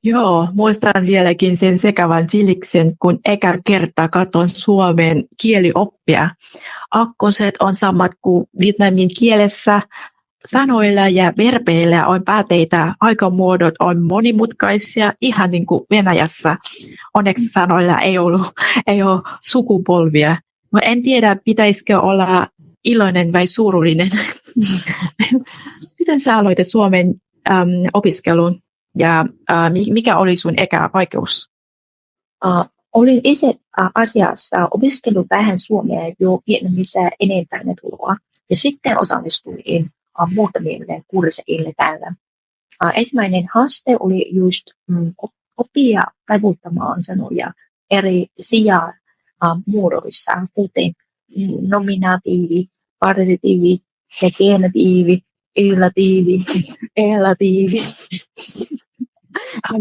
Joo, muistan vieläkin sen sekavan fiiliksen, kun eka kerta katson suomen kielioppia. Akkoset on samat kuin vietnamin kielessä. Sanoilla ja verbeillä on pääteitä, aikamuodot on monimutkaisia, ihan niin kuin Venäjässä. Onneksi sanoilla ei ole sukupolvia. Mä en tiedä, pitäisikö olla iloinen vai surullinen. Miten sä aloitit suomen opiskelun ja mikä oli sun eka vaikeus? Olin itse asiassa opiskellut vähän suomea jo Vietnamissa enempää tuloa ja sitten osallistuin muutamille kursseille täällä. Ensimmäinen haaste oli just oppia taivuttamaan sanoja eri muodoissa, kuten nominatiivi, partitiivi ja genitiivi, illatiivi, elatiivi.